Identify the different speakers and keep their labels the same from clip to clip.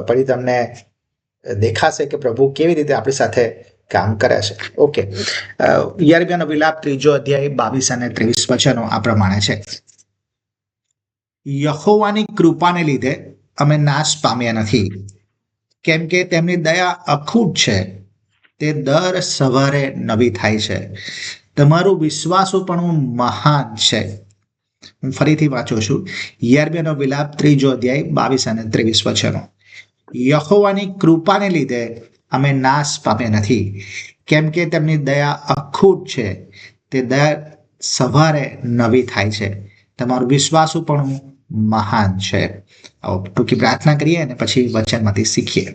Speaker 1: પછી તમને દેખાશે કે પ્રભુ કેવી રીતે આપણી સાથે કામ કરે છે. ઓકે, યર્મિયાનો વિલાપ 3 અધ્યાય 22 અને 23 વચનો આ પ્રમાણે છે. યહોવાની કૃપાને લીધે અમે નાશ પામ્યા નથી, કેમ કે તેમની દયા અખૂટ છે, તે દર સવારે નવી થાય છે. તમારું વિશ્વાસુપણું મહાન છે. હું ફરીથી વાંચું છું. યર્મિયાનો વિલાપ 3 અધ્યાય 22 અને 23 વચનો. યહોવાની કૃપાને લીધે અમે નાશ પામ્યા નથી, કેમ કે તેમની દયા અખૂટ છે, તે દર સવારે નવી થાય છે. તમારું વિશ્વાસુપણું મહાન છે. ટૂંકી પ્રાર્થના કરીએ અને પછી વચનમાંથી શીખીએ.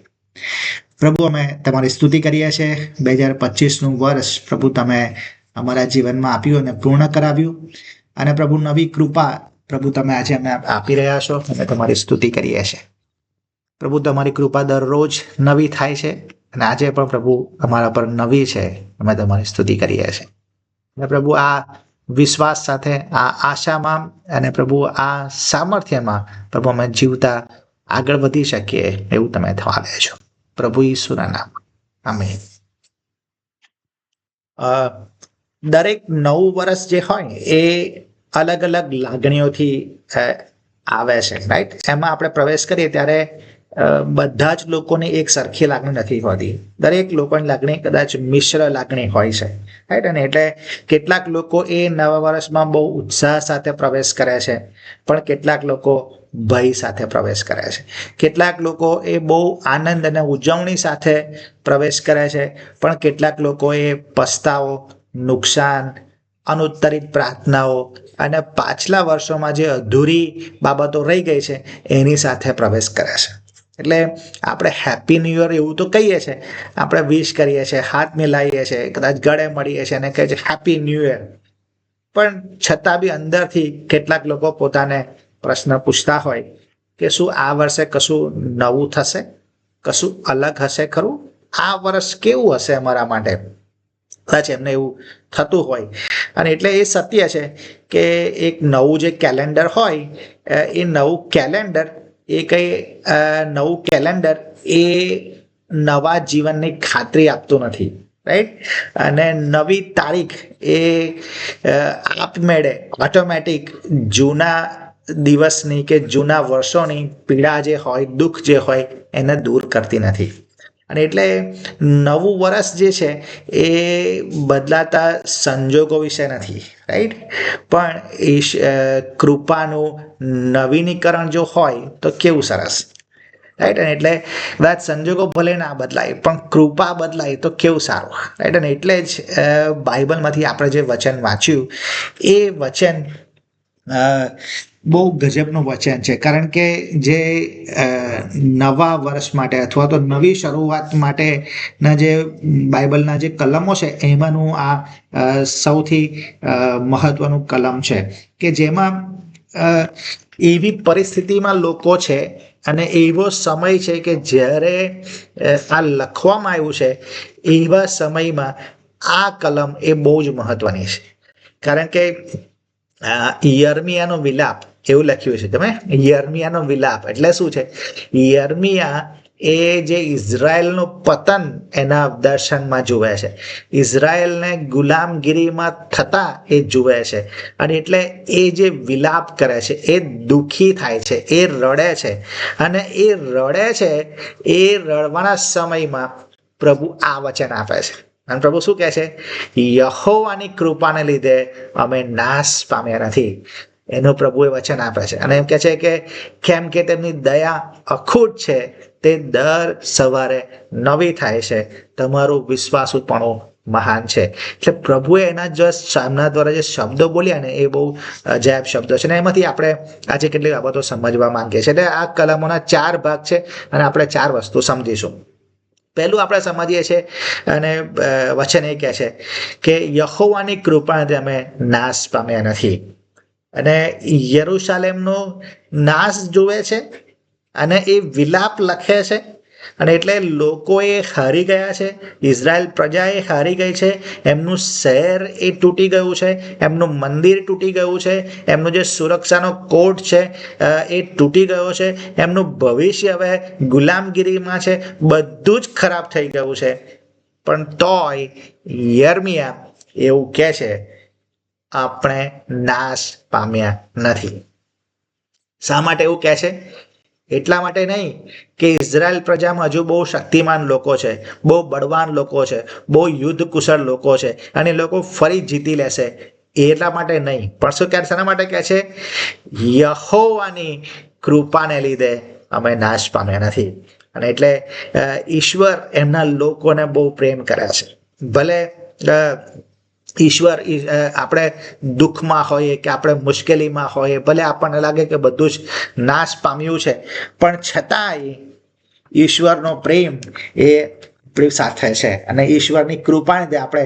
Speaker 1: પ્રભુ, અમે તમારી સ્તુતિ કરીએ છીએ. 2025નું વર્ષ પ્રભુ તમે અમારા જીવનમાં આપ્યું અને પૂર્ણ કરાવ્યું. અને પ્રભુ, નવી કૃપા પ્રભુ તમે આજે અમને આપી રહ્યા છો. અમે તમારી સ્તુતિ કરીએ છીએ. પ્રભુ, તમારી કૃપા દરરોજ નવી થાય છે અને આજે પણ પ્રભુ અમારા પર નવી છે. અમે તમારી સ્તુતિ કરીએ છીએ. અને પ્રભુ, આ વિશ્વાસ સાથે, આ આશામાં અને પ્રભુ આ સામર્થ્યમાં પ્રભુ અમે જીવતા આગળ વધી શકીએ એવું તમે થવા દેજો. પ્રભુ ઈસુના નામ, આમેન. દરેક નવું વર્ષ જે હોય એ અલગ અલગ લાગણીઓથી આવે છે, રાઈટ? એમાં આપણે પ્રવેશ કરીએ ત્યારે બધા જ લોકોની એક સરખી લાગણી નથી હોતી. દરેક લોકોની લાગણી કદાચ મિશ્ર લાગણી હોય છે, રાઈટ? અને એટલે કેટલાક લોકો એ નવા વર્ષમાં બહુ ઉત્સાહ સાથે પ્રવેશ કરે છે, પણ કેટલાક લોકો ભય સાથે પ્રવેશ કરે છે. કેટલાક લોકો એ બહુ આનંદ અને ઉજવણી સાથે પ્રવેશ કરે છે, પણ કેટલાક લોકો એ પસ્તાવો, નુકસાન, અનુત્તરિત પ્રાર્થનાઓ અને પાછલા વર્ષોમાં જે અધૂરી બાબતો રહી ગઈ છે એની સાથે પ્રવેશ કરે છે. એટલે આપણે હેપી ન્યૂ યર એવું તો કહીએ છીએ, આપણે વિશ કરીએ છીએ, હાથ મિલાવીએ છીએ, કદાચ ગળે મળીએ છીએ અને કહે છે હેપી ન્યૂ યર. પણ છતાં બી અંદરથી કેટલાક લોકો પોતાને પ્રશ્ન પૂછતા હોય કે શું આ વર્ષે કશું નવું થશે, કશું અલગ હશે ખરું? આ વર્ષ કેવું હશે અમારા માટે? કદાચ એમને એવું થતું હોય. અને એટલે એ સત્ય છે કે એક નવું જે કેલેન્ડર હોય એ નવું કેલેન્ડર એ નવા જીવનની ખાતરી આપતું નથી, રાઈટ? અને નવી તારીખ એ આપમેળે ઓટોમેટિક જૂના દિવસની કે જૂના વર્ષોની પીડા જે હોય, દુઃખ જે હોય એને દૂર કરતી નથી. અને એટલે નવું વર્ષ જે છે એ બદલાતા સંજોગો વિશે નથી, રાઈટ? પણ એ કૃપાનું નવીનીકરણ જો હોય તો કેવું સરસ, રાઈટ? અને એટલે કદાચ સંજોગો ભલે ના બદલાય પણ કૃપા બદલાય તો કેવું સારું, રાઈટ? અને એટલે જ બાઇબલમાંથી આપણે જે વચન વાંચ્યું એ વચન બહુ ગજબનું વચન છે. કારણ કે જે નવા વર્ષ માટે અથવા તો નવી શરૂઆત માટેના જે બાઇબલના જે કલમો છે એમાંનું આ સૌથી મહત્વનું કલમ છે કે જેમાં એવી પરિસ્થિતિમાં લોકો છે અને એવો સમય છે કે જ્યારે આ લખવામાં આવ્યું છે એવા સમયમાં આ કલમ એ બહુ જ મહત્વની છે. કારણ કે યર્મિયાનો વિલાપ એવું લખ્યું છે. તમે યર્મિયાનો વિલાપ એટલે શું છે? યર્મિયા એ જે ઇઝરાયલનું પતન એના દર્શનમાં જુએ છે, ઇઝરાયલને ગુલામગીરીમાં થતા એ જુએ છે. અને એટલે એ જે વિલાપ કરે છે, એ દુઃખી થાય છે, એ રડે છે. અને એ રડે છે, એ રડવાના સમયમાં પ્રભુ આ વચન આપે છે. અને પ્રભુ શું કહે છે? યહોવાની કૃપાને લીધે અમે નાશ પામ્યા નથી. એનું પ્રભુએ વચન આપે છે અને એમ કહે છે કે કેમ કે તેમની દયા અખૂટ છે, તે દર સવારે નવી થાય છે. તમારું વિશ્વાસુપણું મહાન છે. એટલે પ્રભુએ એના જો સામના દ્વારા જે શબ્દો બોલ્યા ને એ બહુ અજાયબ શબ્દો છે. અને એમાંથી આપણે આજે કેટલીક બાબતો સમજવા માંગીએ છીએ. એટલે આ કલમોના 4 ભાગ છે અને આપણે 4 વસ્તુ સમજીશું. પહેલું આપણે સમજીએ છીએ અને વચન એ કહે છે કે યહોવાની કૃપાથી અમે નાશ પામ્યા નથી. અને યરૂશાલેમનો નાશ જુએ છે અને એ વિલાપ લખે છે અને એટલે લોકોએ હારી ગયા છે, ઇઝરાયલ પ્રજાએ હારી ગઈ છે, એમનું શહેર એ તૂટી ગયું છે, એમનું મંદિર તૂટી ગયું છે, એમનો જે સુરક્ષાનો કોડ છે એ તૂટી ગયો છે, એમનું ભવિષ્ય હવે ગુલામગીરીમાં છે, બધું જ ખરાબ થઈ ગયું છે. પણ તોય યર્મિયા એવું કહે છે, આપણે નાશ પામ્યા નથી. શા માટે એવું કહે છે? એટલા માટે નહીં કે ઇઝરાયલ પ્રજામાં હજુ બહુ શક્તિમાન લોકો છે, બહુ બળવાન લોકો છે, બહુ યુદ્ધ કુશળ લોકો છે અને એ લોકો ફરી જીતી લેશે, એટલા માટે નહીં. પણ શું કહે, શાના માટે કહે છે? યહોવાની કૃપાને લીધે અમે નાશ પામ્યા નથી. અને એટલે ઈશ્વર એમના લોકોને બહુ પ્રેમ કરે છે. ભલે ઈશ્વર આપણે દુઃખમાં હોઈએ કે આપણે મુશ્કેલીમાં હોઈએ, ભલે આપણને લાગે કે બધું જ નાશ પામ્યું છે, પણ છતાંય ઈશ્વરનો પ્રેમ એ આપણી સાથે છે અને ઈશ્વરની કૃપાને લીધે આપણે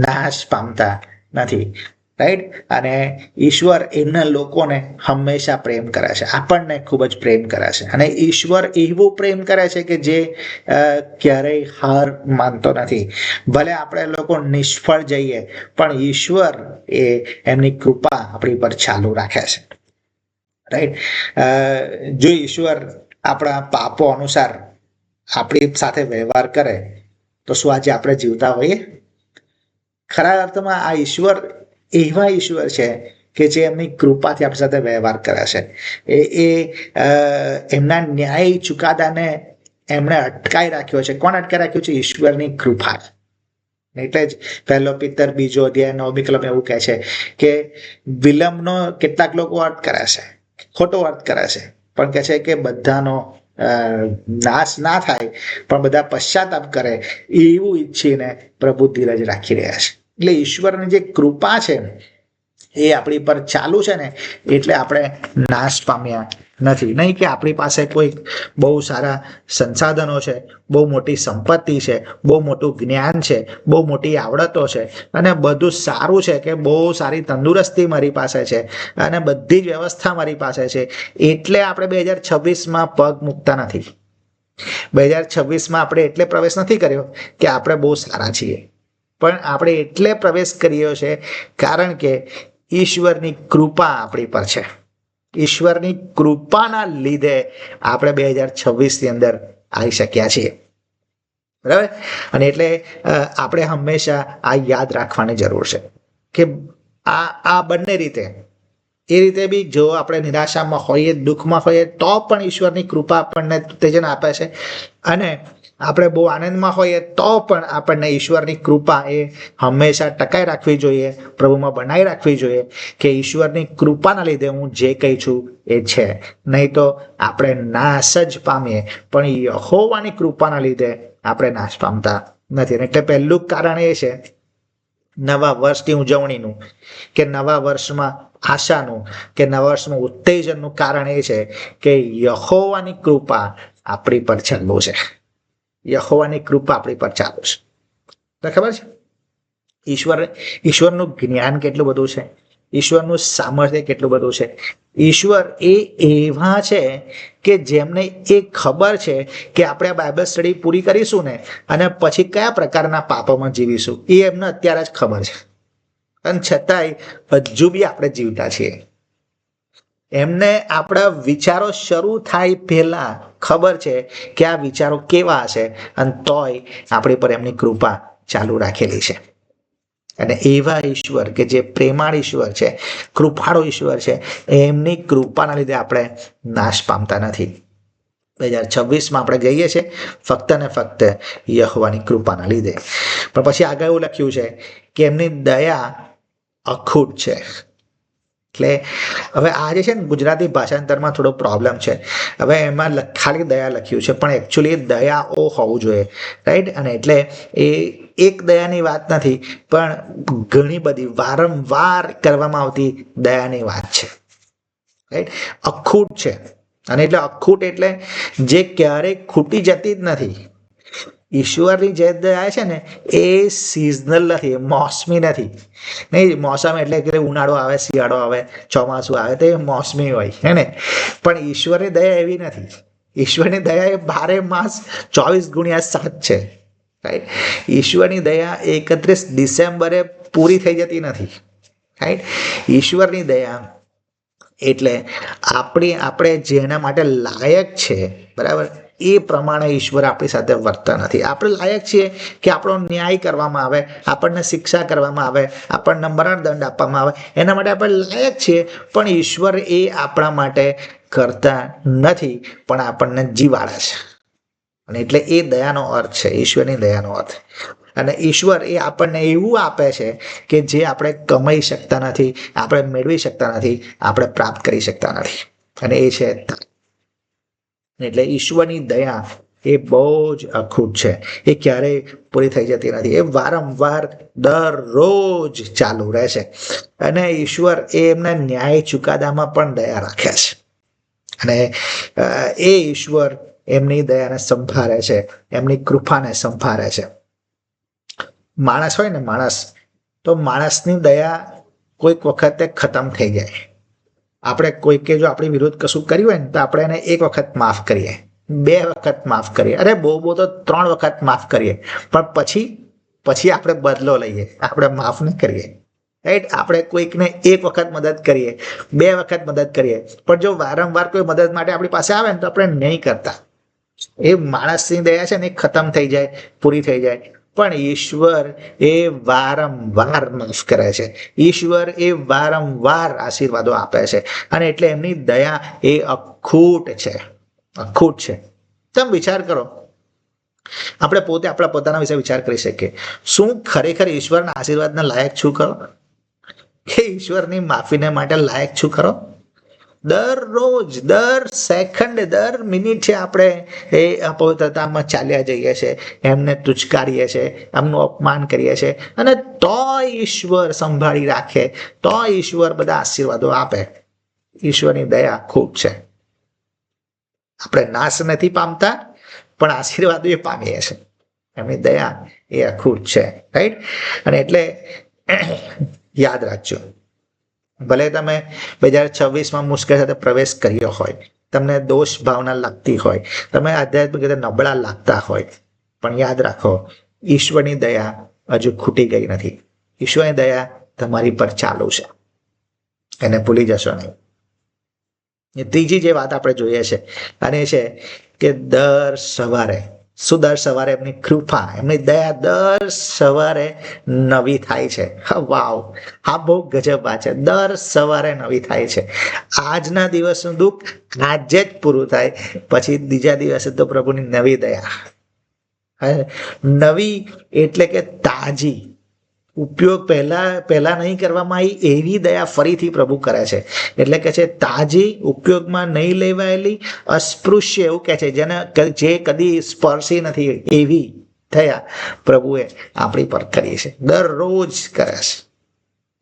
Speaker 1: નાશ પામતા નથી. રાઈટ? અને ઈશ્વર એમના લોકોને હંમેશા પ્રેમ કરે છે, આપણને ખૂબ જ પ્રેમ કરે છે. અને ઈશ્વર એવું પ્રેમ કરે છે કે જે ક્યારેય હાર માનતો નથી. ભલે આપણે લોકો નિષ્ફળ જઈએ પણ ઈશ્વર એ એમની કૃપા આપણી પર ચાલુ રાખે છે. રાઈટ? જો ઈશ્વર આપણા પાપો અનુસાર આપણી સાથે વ્યવહાર કરે તો શું આજે આપણે જીવતા હોઈએ? ખરા અર્થમાં આ ઈશ્વર એવા ઈશ્વર છે કે જે એમની કૃપાથી આપણી સાથે વ્યવહાર કરે છે. એ એમના ન્યાયી ચુકાદાને એમણે અટકાઈ રાખ્યો છે. કોણ અટકાઈ રાખ્યું છે? ઈશ્વરની કૃપા. એટલે જ 1 Peter 2 અધ્યાય 9મી કલમ એવું કહે છે કે વિલંબનો કેટલાક લોકો અર્થ કરે છે, ખોટો અર્થ કરે છે, પણ કહે છે કે બધાનો નાશ ના થાય પણ બધા પશ્ચાતાપ કરે એવું ઈચ્છીને પ્રભુ ધીરજ રાખી રહ્યા છે. એટલે ઈશ્વરની જે કૃપા છે એ આપણી પર ચાલુ છે ને, એટલે આપણે નાશ પામ્યા નથી. નહીં કે આપણી પાસે કોઈ બહુ સારા સંસાધનો છે, બહુ મોટી સંપત્તિ છે, બહુ મોટું જ્ઞાન છે, બહુ મોટી આવડતો છે અને બધું સારું છે, કે બહુ સારી તંદુરસ્તી મારી પાસે છે અને બધી જ વ્યવસ્થા મારી પાસે છે, એટલે આપણે 2026માં પગ મૂકતા નથી. 2026માં આપણે એટલે પ્રવેશ નથી કર્યો કે આપણે બહુ સારા છીએ, પણ આપણે એટલે પ્રવેશ કર્યો છે કારણ કે ઈશ્વરની કૃપા આપણી પર છે. ઈશ્વરની કૃપાના લીધે આપણે 2026ની અંદર આવી શક્યા છીએ. બરાબર? અને એટલે આપણે હંમેશા આ યાદ રાખવાની જરૂર છે કે આ બંને રીતે, એ રીતે બી જો આપણે નિરાશામાં હોઈએ, દુઃખમાં હોઈએ, તો પણ ઈશ્વરની કૃપા આપણને ઉત્તેજન આપે છે, અને આપણે બહુ આનંદમાં હોઈએ તો પણ આપણને ઈશ્વરની કૃપા એ હંમેશા ટકાઈ રાખવી જોઈએ, પ્રભુમાં બનાવી રાખવી જોઈએ કે ઈશ્વરની કૃપાના લીધે હું જે કંઈ છું એ છે. નહીં તો આપણે નાશ જ પામીએ, પણ યહોવાની કૃપાના લીધે આપણે નાશ પામતા નથી. એટલે પહેલું કારણ એ છે નવા વર્ષની ઉજવણીનું, કે નવા વર્ષમાં આશાનું, કે નવા વર્ષમાં ઉત્તેજનનું કારણ એ છે કે યહોવાની કૃપા આપણી પર ચાલુ છે. યહોવાની કૃપા આપણી પર ચાલુ છે. તો ખબર છે ઈશ્વરનું જ્ઞાન કેટલું બધું છે, ઈશ્વરનું સામર્થ્ય કેટલું બધું છે. ઈશ્વર એ એવા છે કે જેમને એ ખબર છે કે આપણે આ બાઇબલ સ્ટડી પૂરી કરીશું ને અને પછી કયા પ્રકારના પાપોમાં જીવીશું, એ એમને અત્યારે જ ખબર છે, અને છતાંય હજુ બી આપણે જીવતા છીએ. એમને આપણા વિચારો શરૂ થાય પહેલા ખબર છે કે આ વિચારો કેવા હશે, અને તોય આપણી પર એમની કૃપા ચાલુ રાખેલી છે. અને એવા ઈશ્વર કે જે પ્રેમાળ ઈશ્વર છે, કૃપાળુ ઈશ્વર છે, એમની કૃપાના લીધે આપણે નાશ પામતા નથી. 2026માં આપણે જઈએ છીએ ફક્ત ને ફક્ત યહોવાની કૃપાના લીધે. પણ પછી આગળ એવું લખ્યું છે કે એમની દયા અખૂટ છે. એટલે હવે આ જે છે ને ગુજરાતી ભાષાંતરમાં થોડો પ્રોબ્લેમ છે. હવે એમાં ખાલી દયા લખ્યું છે, પણ એકચ્યુઅલી દયાઓ હોવું જોઈએ. રાઈટ? અને એટલે એ એક દયાની વાત નથી, પણ ઘણી બધી વારંવાર કરવામાં આવતી દયાની વાત છે. રાઈટ? અખૂટ છે. અને એટલે અખૂટ એટલે જે ક્યારેય ખૂટી જતી જ નથી. ઈશ્વરની જે દયા છે ને એ સિઝનલ નથી, મોસમી નથી. નહીં, મોસમ એટલે કે ઉનાળો આવે, શિયાળો આવે, ચોમાસું આવે તો એ મોસમી હોય, હે ને? પણ ઈશ્વરની દયા એવી નથી. ઈશ્વરની દયા એ 12 માસ 24x7 છે. રાઈટ. ઈશ્વરની દયા 31 ડિસેમ્બરે પૂરી થઈ જતી નથી. રાઈટ. ઈશ્વરની દયા એટલે આપણે જેના માટે લાયક છે, બરાબર, એ પ્રમાણે ઈશ્વર આપણી સાથે વર્તતા નથી. આપણે લાયક છીએ કે આપણો ન્યાય કરવામાં આવે, આપણને શિક્ષા કરવામાં આવે, આપણને મરણદંડ આપવામાં આવે, એના માટે આપણે લાયક છીએ. પણ ઈશ્વર એ આપણા માટે કરતા નથી, પણ આપણને જીવાડે છે. અને એટલે એ દયાનો અર્થ છે, ઈશ્વરની દયાનો અર્થ. અને ઈશ્વર એ આપણને એવું આપે છે કે જે આપણે કમાઈ શકતા નથી, આપણે મેળવી શકતા નથી, આપણે પ્રાપ્ત કરી શકતા નથી. અને એ છે દાન. એટલે ઈશ્વરની દયા એ બહુ જ અખૂટ છે. એ ક્યારેય પૂરી થઈ જતી નથી. એ વારંવાર દરરોજ ચાલુ રહે છે. અને ઈશ્વર એ એમના ન્યાય ચુકાદામાં પણ દયા રાખે છે. અને એ ઈશ્વર એમની દયાને સંભાળે છે, એમની કૃપાને સંભાળે છે. માણસ હોય ને, તો માણસની દયા કોઈક વખતે ખતમ થઈ જાય. આપણે કોઈકે જો આપણી વિરુદ્ધ કશું કર્યું હોય ને, તો આપણે એને 1 વખત માફ કરીએ, 2 વખત માફ કરીએ, અરે બહુ તો 3 વખત માફ કરીએ. પણ પછી આપણે બદલો લઈએ, આપણે માફ નહીં કરીએ. રાઈટ. આપણે કોઈકને 1 વખત મદદ કરીએ, 2 વખત મદદ કરીએ, પણ જો વારંવાર કોઈ મદદ માટે આપણી પાસે આવે ને, તો આપણે નહીં કરતા. એ માણસની દયા છે ને, એ ખતમ થઈ જાય, પૂરી થઈ જાય. પણ ઈશ્વર એ વારંવાર માફ કરે છે. ઈશ્વર એ વારંવાર આશીર્વાદો આપે છે. અને એટલે એમની દયા એ અખૂટ છે, અખૂટ છે. તમે વિચાર કરો, આપણે પોતે આપણા પોતાના વિશે વિચાર કરી શકીએ. શું ખરેખર ઈશ્વરના આશીર્વાદને લાયક છું ખરો? કે ઈશ્વરની માફીને માટે લાયક છું ખરો? દરરોજ, દર સેકન્ડે, દર મિનિટે આપણે એ અપવિત્રતામાં ચાલ્યા જઈએ છીએ, એમને તુચકારીએ છીએ, એમનું અપમાન કરીએ છીએ. અને તોય ઈશ્વર સંભાળી રાખે, તોય ઈશ્વર બધા આશીર્વાદો આપે. ઈશ્વરની દયા ખૂબ છે. આપણે નાશ નથી પામતા, પણ આશીર્વાદો એ પામીએ છીએ. એમની દયા એ અખૂટ છે. રાઈટ. અને એટલે યાદ રાખજો, ભલે તમે 2026માં મુશ્કેલ સાથે પ્રવેશ કર્યો હોય, તમને દોષ ભાવના લાગતી હોય, તમે આધ્યાત્મિક રીતે નબળા લાગતા હોય, પણ યાદ રાખો, ઈશ્વરની દયા હજુ ખૂટી ગઈ નથી. ઈશ્વરની દયા તમારી પર ચાલુ છે, એને ભૂલી જશો નહીં. ત્રીજી જે વાત આપણે જોઈએ છે, અને છે કે દર સવારે એમની કૃપા, એમની દયા દર સવારે નવી થાય છે. વાવ, આ બહુ ગજબ વાત છે. દર સવારે નવી થાય છે. આજના દિવસનું દુઃખ આજે જ પૂરું થાય, પછી બીજા દિવસે તો પ્રભુની નવી દયા. નવી એટલે કે તાજી, ઉપયોગ પહેલા નહીં કરવામાં આવી એવી દયા ફરીથી પ્રભુ કરે છે. એટલે કે છે તાજી, ઉપયોગમાં નહીં લેવાયેલી, અસ્પૃશ્ય, એવું કે છે, જે કદી સ્પર્શી નથી એવી દયા પ્રભુએ આપણી પર કરી છે, દરરોજ કરે છે.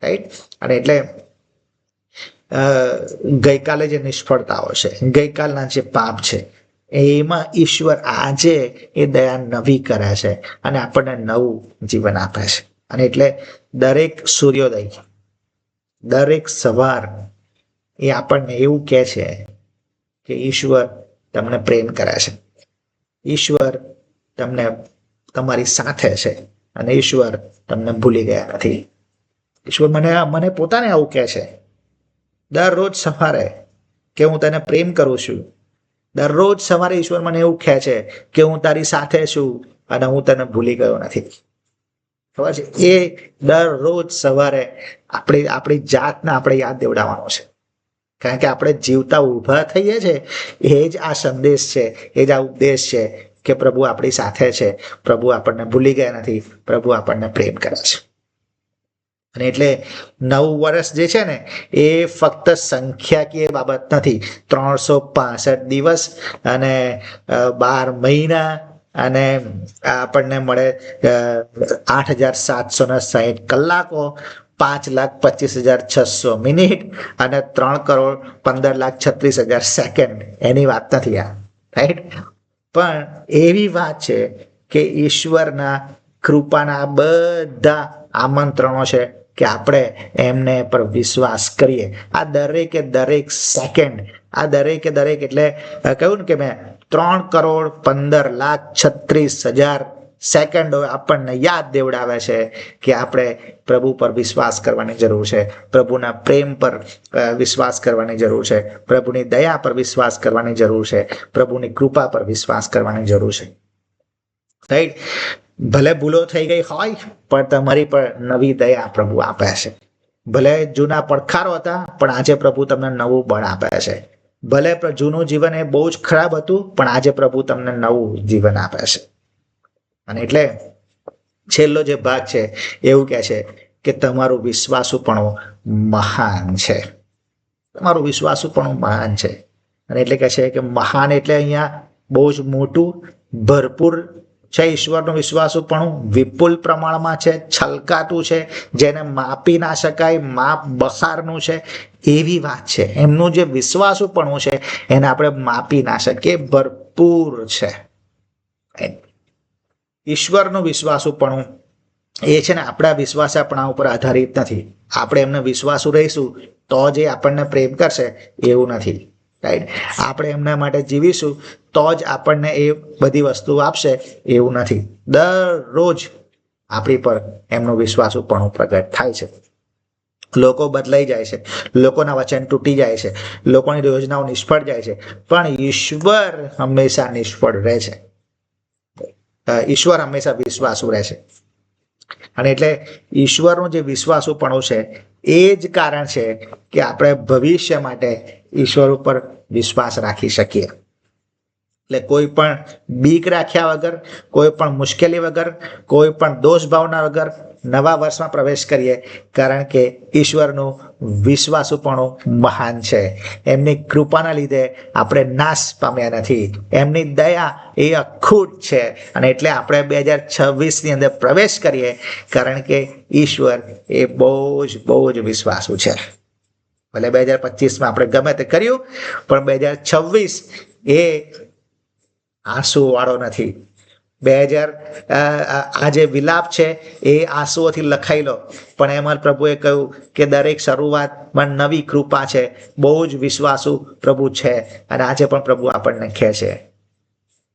Speaker 1: રાઈટ. અને એટલે ગઈકાલે જે નિષ્ફળતાઓ છે, ગઈકાલના જે પાપ છે, એમાં ઈશ્વર આજે એ દયા નવી કરે છે અને આપણને નવું જીવન આપે છે. અને એટલે દરેક સૂર્યોદય, દરેક સવાર એ આપણને એવું કહે છે કે ઈશ્વર તમને પ્રેમ કરે છે, ઈશ્વર તમારી સાથે છે, અને ઈશ્વર તમને ભૂલી ગયા નથી. ઈશ્વર મને પોતાને આવું કહે છે દરરોજ સવારે કે હું તને પ્રેમ કરું છું. દરરોજ સવારે ઈશ્વર મને એવું કહે છે કે હું તારી સાથે છું અને હું તને ભૂલી ગયો નથી. ખબર છે? એ દરરોજ સવારે આપણી જાતને આપણે યાદ દેવડાવવાનું છે. કારણ કે આપણે જીવતા ઊભા થઈએ છીએ, એ જ આ સંદેશ છે, એ જ આ ઉપદેશ છે કે પ્રભુ આપણી સાથે છે, પ્રભુ આપણને ભૂલી ગયા નથી, પ્રભુ આપણને પ્રેમ કરે છે. અને એટલે 9 વર્ષ જે છે ને, એ ફક્ત સંખ્યાકીય બાબત નથી. 365 દિવસ અને 12 મહિના અને આપણને મળે 8,760 કલાકો, 5,25,600 મિનિટ અને 3,15,36,000 સેકન્ડ. એની વાત નથી આ. રાઈટ. પણ એવી વાત છે કે ઈશ્વરના કૃપાના બધા આમંત્રણો છે કે આપણે એમને પર વિશ્વાસ કરીએ. આ દરેકે દરેક સેકન્ડ, આ દરેકે દરેક, એટલે કહ્યું ને કે મેં 3,15,36,000 સેકન્ડો આપણને યાદ દેવડાવે છે કે આપણે પ્રભુ પર વિશ્વાસ કરવાની જરૂર છે, પ્રભુના પ્રેમ પર વિશ્વાસ કરવાની જરૂર છે, પ્રભુની દયા પર વિશ્વાસ કરવાની જરૂર છે, પ્રભુની કૃપા પર વિશ્વાસ કરવાની જરૂર છે. રાઈટ? ભલે ભૂલો થઈ ગઈ હોય પણ તમારી પર નવી દયા પ્રભુ આપે છે. ભલે જૂના પડખારો હતા પણ આજે પ્રભુ તમને નવું બળ આપે છે. ભલે જૂનું જીવન એ બહુ જ ખરાબ હતું પણ આજે પ્રભુ તમને નવું જીવન આપે છે. અને એટલે છેલ્લો જે ભાગ છે એવું કહે છે કે તમારું વિશ્વાસુપણું મહાન છે. તમારું વિશ્વાસુપણું મહાન છે. અને એટલે કહે છે કે મહાન એટલે અહીંયા બહુ જ મોટું, ભરપૂર છે. ઈશ્વરનું વિશ્વાસુપણું વિપુલ પ્રમાણમાં છે, છલકાતું છે, જેને માપી ના શકાય, માપ બહારનું છે, એવી વાત છે. એમનું જે વિશ્વાસુપણું છે એને આપણે માપી ના શકીએ, ભરપૂર છે. ઈશ્વરનું વિશ્વાસુપણું એ છે ને આપણા વિશ્વાસપણા ઉપર આધારિત નથી. આપણે એમને વિશ્વાસુ રહીશું તો જ એ આપણને પ્રેમ કરશે એવું નથી. રાઈટ? આપણે એમના માટે જીવીશું તો જ આપણને એ બધી વસ્તુ આપશે એવું નથી. દરરોજ આપણી પર એમનું વિશ્વાસુપણું પ્રગટ થાય છે. લોકો બદલાઈ જાય છે, લોકોના વચન તૂટી જાય છે, લોકોની યોજનાઓ નિષ્ફળ જાય છે, પણ ઈશ્વર હંમેશા નિષ્ફળ રહે છે. ઈશ્વર હંમેશા વિશ્વાસુ રહે છે. અને એટલે ઈશ્વરનું જે વિશ્વાસુપણું છે એ જ કારણ છે કે આપણે ભવિષ્ય માટે ઈશ્વર ઉપર વિશ્વાસ રાખી શકીએ. એટલે કોઈ પણ બીક રાખ્યા વગર, કોઈ પણ મુશ્કેલી વગર, કોઈ પણ દોષ ભાવના વગર નવા વર્ષમાં પ્રવેશ કરીએ, કારણ કે ઈશ્વરનું વિશ્વાસુપણું મહાન છે. એમની કૃપાના લીધે આપણે નાશ પામ્યા નથી. એમની દયા એ અખૂટ છે. અને એટલે આપણે 2026ની અંદર પ્રવેશ કરીએ, કારણ કે ઈશ્વર એ બહુ જ વિશ્વાસુ છે. ભલે 2025માં આપણે ગમે તે કર્યું પણ 2026 એ આંસુ વાળો નથી. 2000 આ જે વિલાપ છે એ આંસુઓથી લખાઈ લો, પણ એમાં પ્રભુએ કહ્યું કે દરેક શરૂઆતમાં નવી કૃપા છે. બહુ જ વિશ્વાસુ પ્રભુ છે. અને આજે પણ પ્રભુ આપણને કહે છે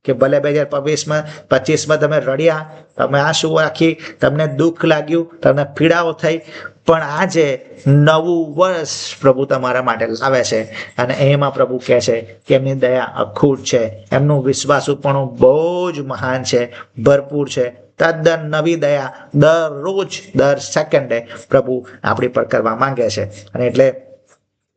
Speaker 1: કે ભલે 2025માં તમે રડ્યા, તમે આંસુ રાખી, તમને દુઃખ લાગ્યું, તમને પીડાઓ થઈ, પણ આજે નવું વર્ષ પ્રભુ તમારા માટે લાવે છે. અને એમાં પ્રભુ કહે છે કે એમની દયા અખૂટ છે, એમનું વિશ્વાસુપણું બહુ જ મહાન છે, ભરપૂર છે. તદ્દન નવી દયા દરરોજ, દર સેકન્ડે પ્રભુ આપણી પર કરવા માંગે છે. અને એટલે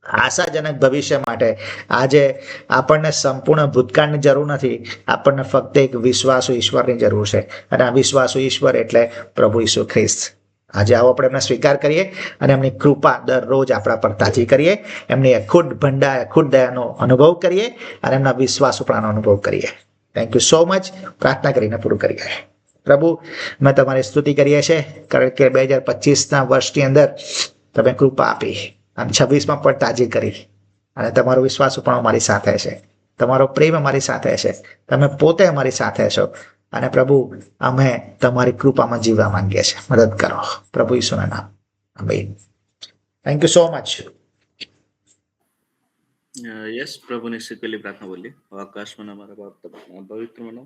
Speaker 1: આશાજનક ભવિષ્ય માટે આજે આપણને સંપૂર્ણ ભૂતકાળની જરૂર નથી. આપણને ફક્ત એક વિશ્વાસુ ઈશ્વરની જરૂર છે. અને આ વિશ્વાસુ ઈશ્વર એટલે પ્રભુ ઈસુ ખ્રિસ્ત. આજે આવો આપણે એમને સ્વીકાર કરીએ અને એમની કૃપા દરરોજ આપણા પર તાજી કરીએ, એમની અખૂટ ભંડાર, અખૂટ દયાનો અનુભવ કરીએ અને એમના વિશ્વાસુપણાનો અનુભવ કરીએ. Thank you so much. પ્રાર્થના કરીને પૂરું કરીએ. પ્રભુ, મેં તમારી સ્તુતિ કરીએ છીએ કારણ કે 2025ના વર્ષની અંદર તમે કૃપા આપી અને 26માં પણ તાજી કરી. અને તમારો વિશ્વાસુપણું અમારી સાથે છે, તમારો પ્રેમ અમારી સાથે છે, તમે પોતે અમારી સાથે છો. અને પ્રભુ, અમે તમારી કૃપામાં જીવવા માંગીએ છીએ. મદદ કરો પ્રભુ ઈસુના નામ. Amen. Thank you so much.
Speaker 2: Yes प्रभु ने इससे पहले प्रार्थना बोली। आकाश में हमारा बाप पवित्र मनो